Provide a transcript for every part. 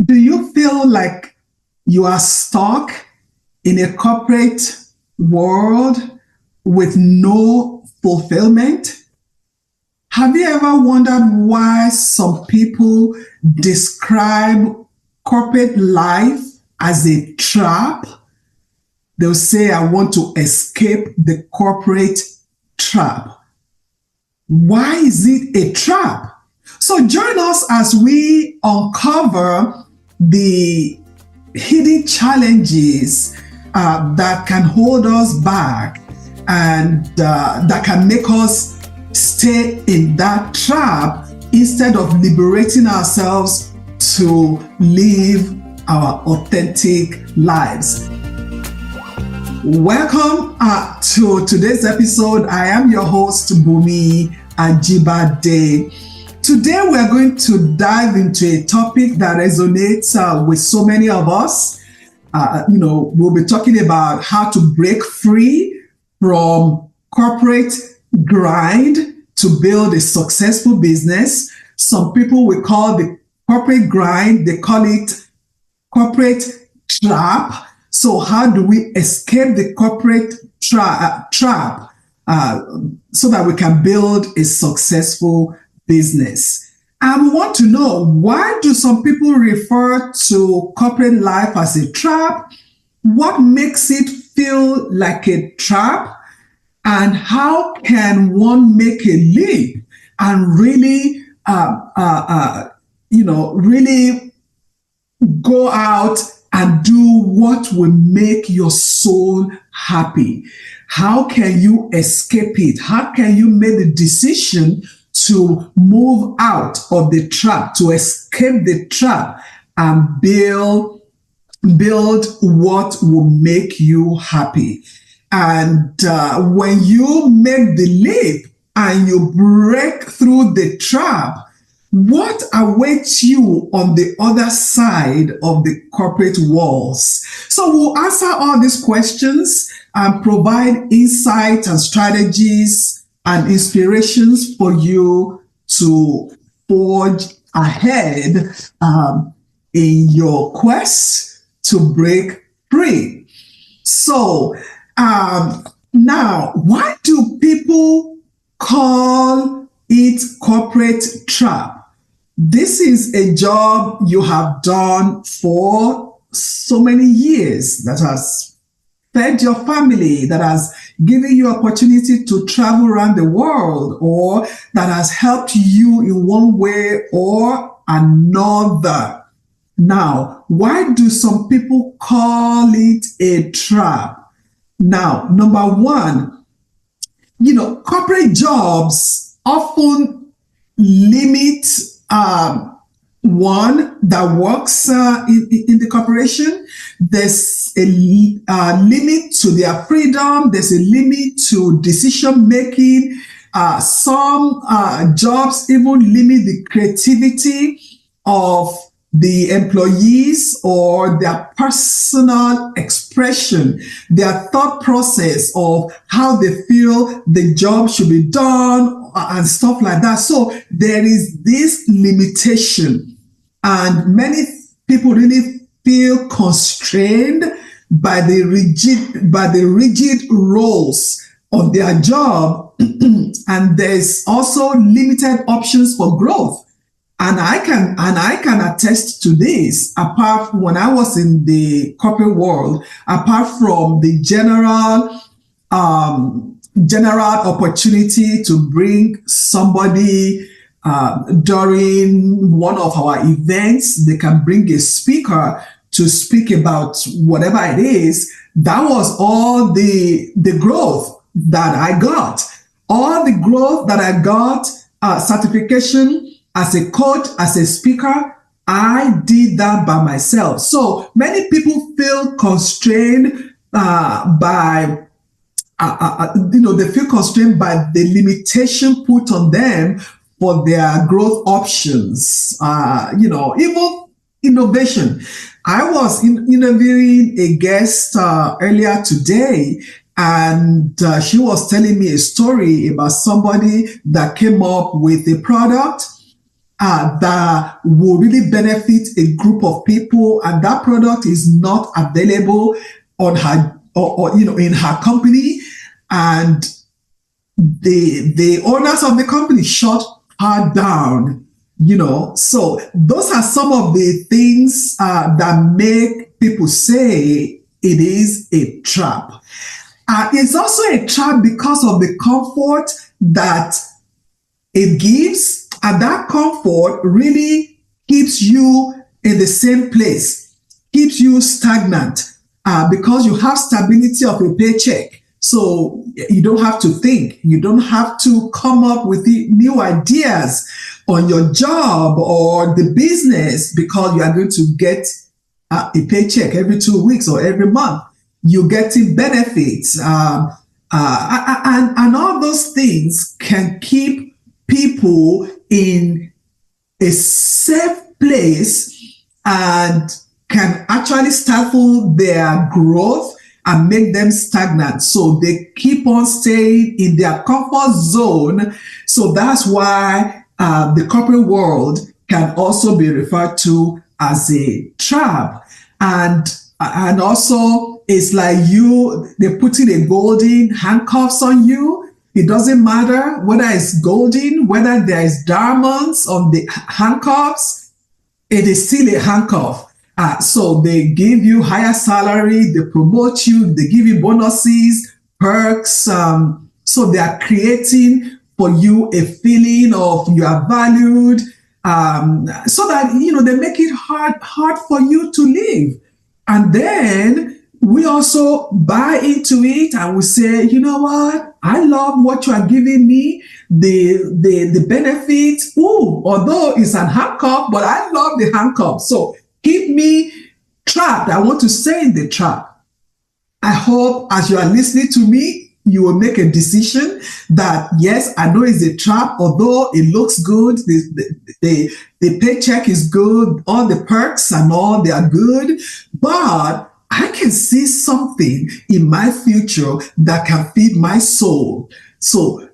Do you feel like you are stuck in a corporate world with no fulfillment? Have you ever wondered why some people describe corporate life as a trap? They'll say, I want to escape the corporate trap. Why is it a trap? So join us as we uncover the hidden challenges that can hold us back and that can make us stay in that trap instead of liberating ourselves to live our authentic lives. Welcome to today's episode. I am your host, Bunmi Ajibade. Today we are going to dive into a topic that resonates with so many of us. We'll be talking about how to break free from corporate grind to build a successful business. Some people will call the corporate grind, they call it corporate trap. So how do we escape the corporate trap so that we can build a successful business? And we want to know, why do some people refer to corporate life as a trap? What makes it feel like a trap? And how can one make a leap and really, really go out and do what will make your soul happy? How can you escape it? How can you make the decision to move out of the trap, to escape the trap and build what will make you happy? And when you make the leap and you break through the trap, what awaits you on the other side of the corporate walls? So we'll answer all these questions and provide insight and strategies and inspirations for you to forge ahead in your quest to break free. So now, why do people call it corporate trap? This is a job you have done for so many years that has fed your family, that has given you opportunity to travel around the world, or that has helped you in one way or another. Now, why do some people call it a trap? Now, number one, corporate jobs often limit one that works in the corporation. There's a limit to their freedom. There's a limit to decision making. Some jobs even limit the creativity of the employees or their personal expression, their thought process of how they feel the job should be done and stuff like that. So there is this limitation, and many people really feel constrained by the rigid roles of their job, and there's also limited options for growth. And I can attest to this. Apart from when I was in the corporate world, apart from the general opportunity to bring somebody during one of our events, they can bring a speaker to speak about whatever it is. That was all the growth that I got. All the growth that I got, certification, as a coach, as a speaker, I did that by myself. So many people feel constrained by, they feel constrained by the limitation put on them for their growth options. Even innovation. I was interviewing a guest earlier today, and she was telling me a story about somebody that came up with a product. that will really benefit a group of people, and that product is not available on her or in her company, and the owners of the company shut her down. So those are some of the things that make people say it is a trap. It's also a trap because of the comfort that it gives, and that comfort really keeps you in the same place, keeps you stagnant, because you have stability of a paycheck. So you don't have to think, you don't have to come up with new ideas on your job or the business, because you are going to get a paycheck every 2 weeks or every month. You're getting benefits, and all those things can keep people in a safe place and can actually stifle their growth and make them stagnant. So they keep on staying in their comfort zone. So that's why the corporate world can also be referred to as a trap. And also, it's like they're putting a golden handcuffs on you. It doesn't matter whether it's golden, whether there is diamonds on the handcuffs, it is still a handcuff. So they give you higher salary, they promote you, they give you bonuses, perks. So they are creating for you a feeling of you are valued, so that they make it hard for you to live. And then we also buy into it and we say, you know what? I love what you are giving me, the benefits. Oh, although it's a handcuff, but I love the handcuff. So keep me trapped. I want to stay in the trap. I hope as you are listening to me, you will make a decision that, yes, I know it's a trap, although it looks good, the paycheck is good, all the perks and all, they are good, but I can see something in my future that can feed my soul. So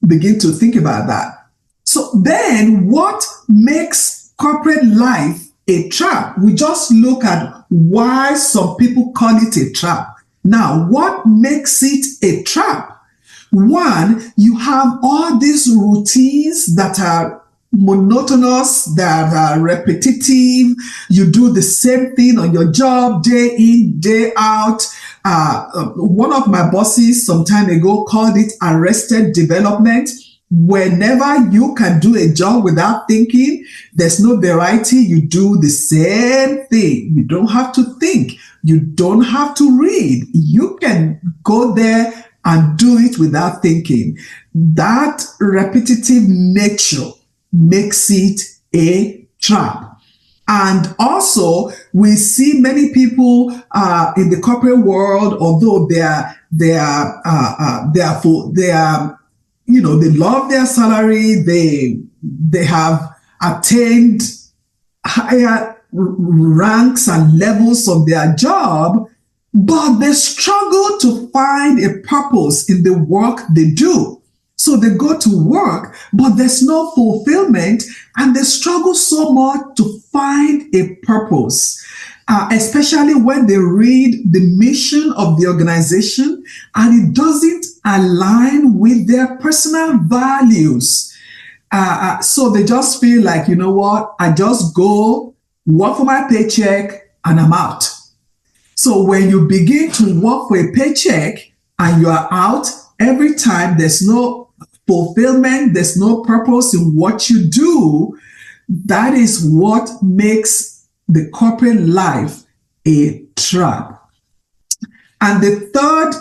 begin to think about that. So then what makes corporate life a trap? We just look at why some people call it a trap. Now, what makes it a trap? One, you have all these routines that are monotonous, that are repetitive. You do the same thing on your job day in, day out. One of my bosses some time ago called it arrested development. Whenever you can do a job without thinking, there's no variety. You do the same thing. You don't have to think. You don't have to read. You can go there and do it without thinking. That repetitive nature makes it a trap. And also, we see many people in the corporate world, although they love their salary, they have attained higher ranks and levels of their job, but they struggle to find a purpose in the work they do. So they go to work, but there's no fulfillment, and they struggle so much to find a purpose, especially when they read the mission of the organization and it doesn't align with their personal values. So they just feel like, you know what, I just go work for my paycheck and I'm out. So when you begin to work for a paycheck and you are out every time, there's no fulfillment, there's no purpose in what you do, that is what makes the corporate life a trap. And the third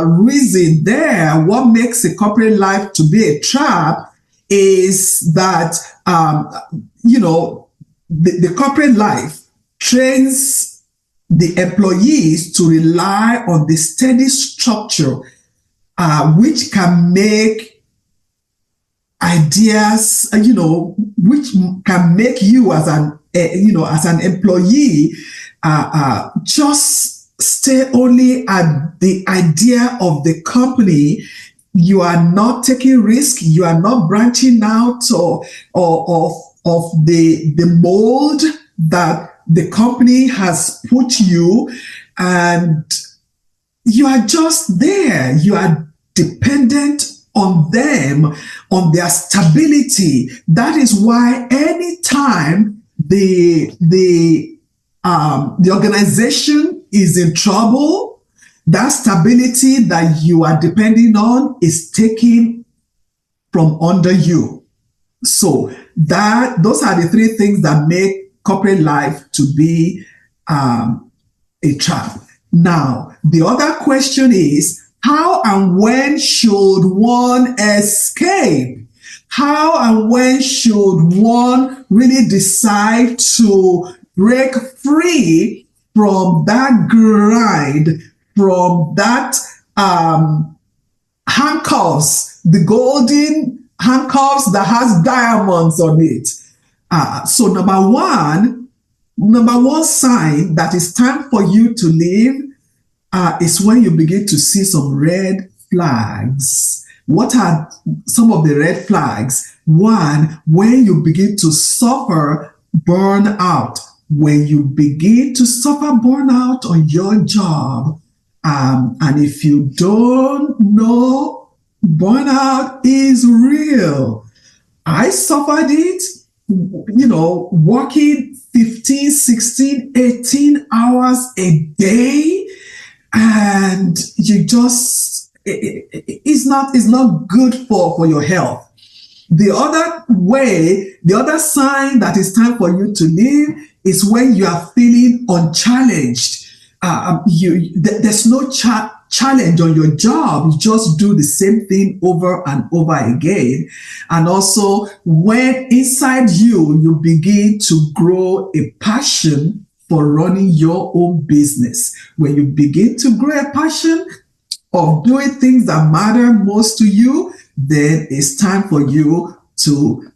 reason there, what makes a corporate life to be a trap, is that, the corporate life trains the employees to rely on the steady structure, which can make ideas, which can make you as an employee, just stay only at the idea of the company. You are not taking risk. You are not branching out or of the mold that the company has put you, and you are just there. You are dependent on them, on their stability. That is why anytime the organization is in trouble, that stability that you are depending on is taken from under you. So those are the three things that make corporate life to be a trap. Now, the other question is, how and when should one escape? How and when should one really decide to break free from that grind, from that handcuffs, the golden handcuffs that has diamonds on it? So number one sign that it's time for you to leave is when you begin to see some red flags. What are some of the red flags? One, when you begin to suffer burnout. When you begin to suffer burnout on your job, and if you don't know, burnout is real. I suffered it, working 15, 16, 18 hours a day, and you just, it's not good for your health. The other sign that it's time for you to leave is when you are feeling unchallenged. There's no challenge on your job. You just do the same thing over and over again. And also, when inside you begin to grow a passion for running your own business. When you begin to grow a passion of doing things that matter most to you, then it's time for you to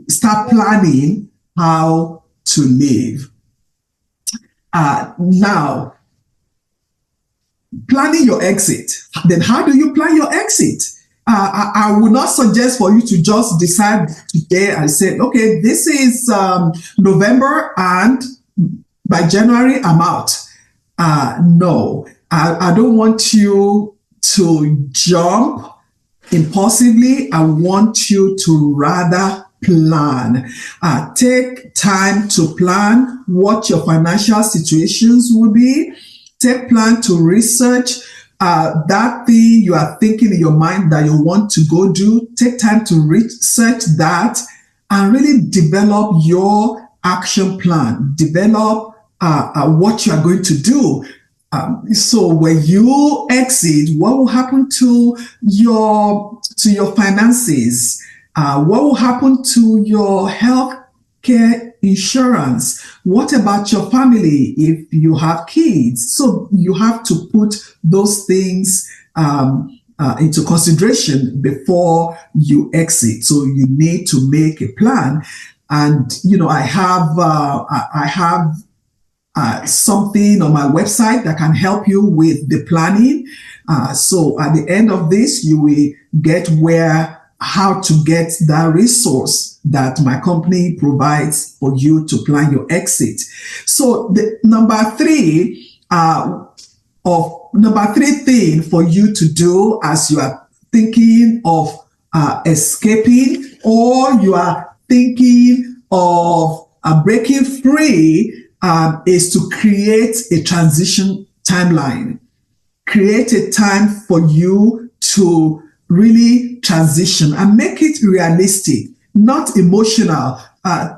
start planning how to live. Now, planning your exit. Then how do you plan your exit? I would not suggest for you to just decide today and say, okay, this is November and by January I'm out. No, I don't want you to jump impulsively. I want you to rather plan. Take time to plan what your financial situations will be. Take time to research that thing you are thinking in your mind that you want to go do. Take time to research that and really develop your action plan. Develop what you are going to do. So when you exit, what will happen to your finances? What will happen to your health care insurance? What about your family if you have kids? So you have to put those things into consideration before you exit. So you need to make a plan. And I have something on my website that can help you with the planning. So at the end of this, you will get how to get that resource that my company provides for you to plan your exit. So the number three thing for you to do as you are thinking of escaping, or you are thinking of breaking free, is to create a transition timeline. Create a time for you to really transition and make it realistic, not emotional.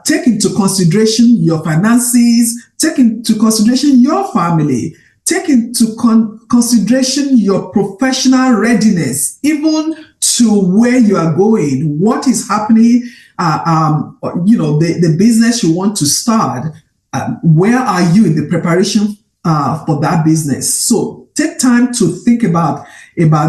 Take into consideration your finances, take into consideration your family, take into consideration your professional readiness, even to where you are going, what is happening, the business you want to start. Where are you in the preparation for that business? So take time to think about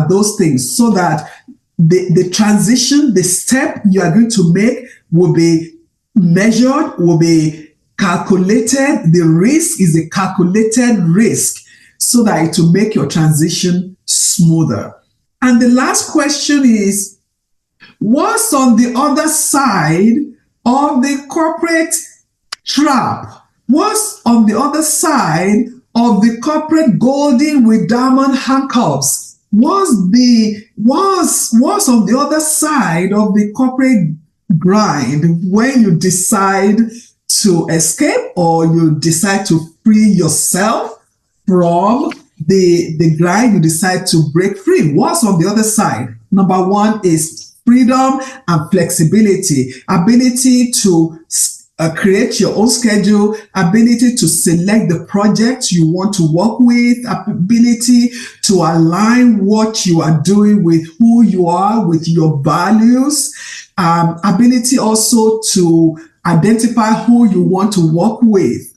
those things so that the transition, the step you are going to make will be measured, will be calculated. The risk is a calculated risk so that it will make your transition smoother. And the last question is, what's on the other side of the corporate trap? What's on the other side of the corporate golden with diamond handcuffs? What's on the other side of the corporate grind when you decide to escape or you decide to free yourself from the grind, you decide to break free? What's on the other side? Number one is freedom and flexibility, ability to create your own schedule, ability to select the projects you want to work with, ability to align what you are doing with who you are, with your values, ability also to identify who you want to work with.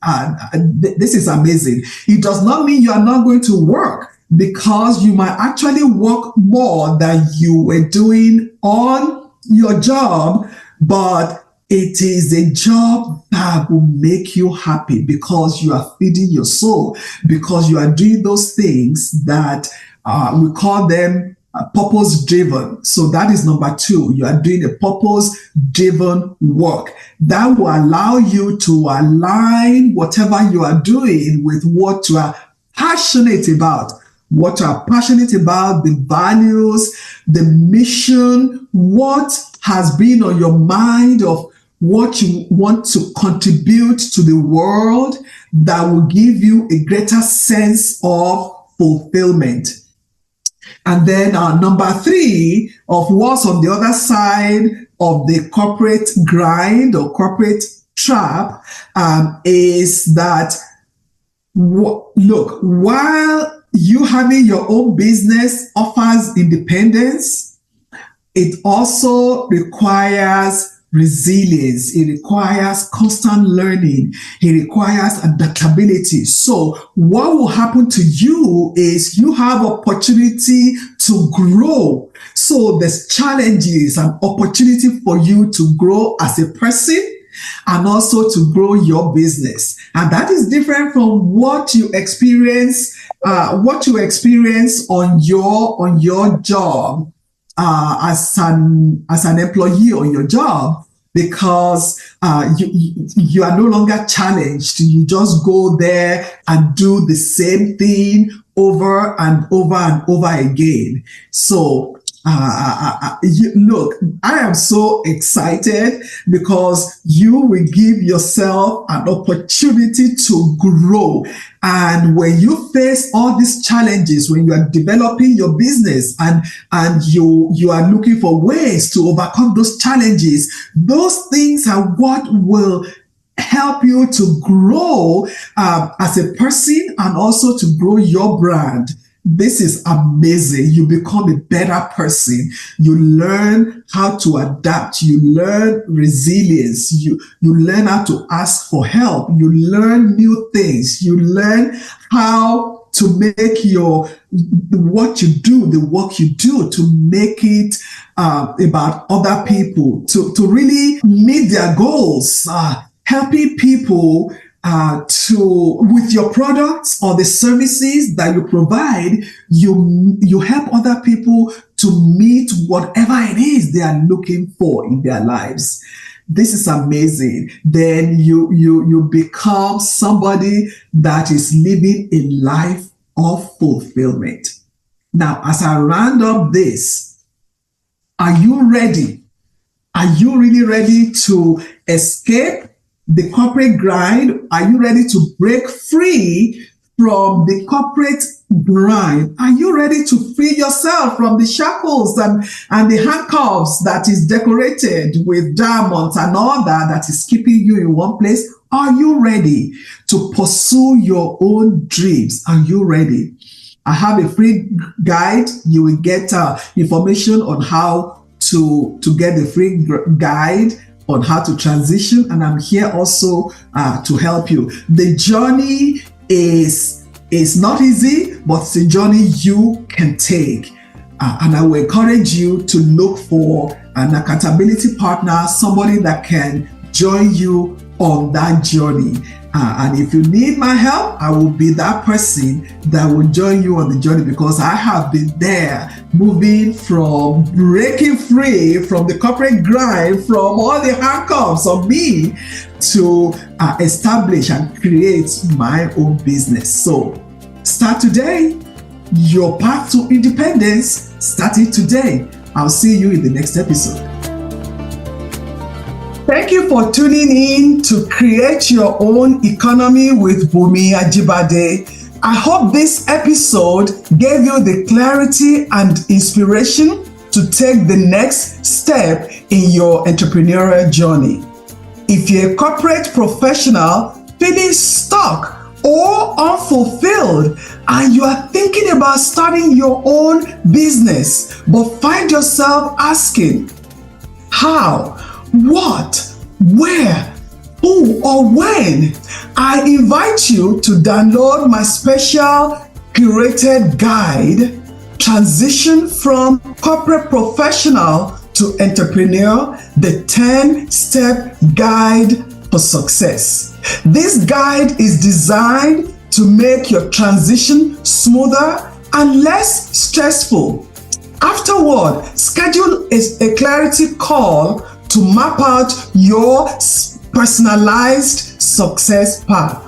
This is amazing. It does not mean you are not going to work, because you might actually work more than you were doing on your job, but it is a job that will make you happy because you are feeding your soul, because you are doing those things that we call them purpose driven. So that is number two. You are doing a purpose driven work that will allow you to align whatever you are doing with what you are passionate about. What you are passionate about, the values, the mission, what has been on your mind of what you want to contribute to the world that will give you a greater sense of fulfillment. And then number three of what's on the other side of the corporate grind or corporate trap is that, look, while you having your own business offers independence, it also requires resilience. It requires constant learning. It requires adaptability. So what will happen to you is you have opportunity to grow. So there's challenges and opportunity for you to grow as a person and also to grow your business. And that is different from what you experience on your job. As an employee on your job, because you are no longer challenged. You just go there and do the same thing over and over and over again. So look, I am so excited because you will give yourself an opportunity to grow. And when you face all these challenges, when you are developing your business and you are looking for ways to overcome those challenges, those things are what will help you to grow as a person and also to grow your brand. This is amazing. You become a better person. You learn how to adapt. You learn resilience. You learn how to ask for help. You learn new things. You learn how to make what you do, the work you do, to make it about other people, to really meet their goals, helping people with your products or the services that you provide. You help other people to meet whatever it is they are looking for in their lives. This is amazing. Then you become somebody that is living a life of fulfillment. Now, as I round up this, are you ready? Are you really ready to escape the corporate grind? Are you ready to break free from the corporate grind? Are you ready to free yourself from the shackles and the handcuffs that is decorated with diamonds and all that is keeping you in one place? Are you ready to pursue your own dreams? Are you ready? I have a free guide. You will get information on how to get the free guide on how to transition, and I'm here also to help you. The journey is not easy, but it's a journey you can take. And I will encourage you to look for an accountability partner, somebody that can join you on that journey. And if you need my help, I will be that person that will join you on the journey, because I have been there, moving from breaking free from the corporate grind, from all the handcuffs on me, to establish and create my own business. So start today. Your path to independence started today. I'll see you in the next episode. Thank you for tuning in to Create Your Own Economy with Bunmi Ajibade. I hope this episode gave you the clarity and inspiration to take the next step in your entrepreneurial journey. If you're a corporate professional feeling stuck or unfulfilled, and you are thinking about starting your own business, but find yourself asking, how, what, where, who, or when, I invite you to download my special curated guide, Transition from Corporate Professional to Entrepreneur, the 10-step guide for success. This guide is designed to make your transition smoother and less stressful. Afterward, schedule a clarity call to map out your personalized success path.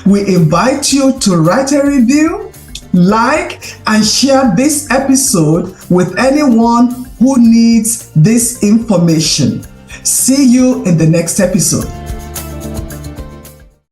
We invite you to write a review, like, and share this episode with anyone who needs this information. See you in the next episode.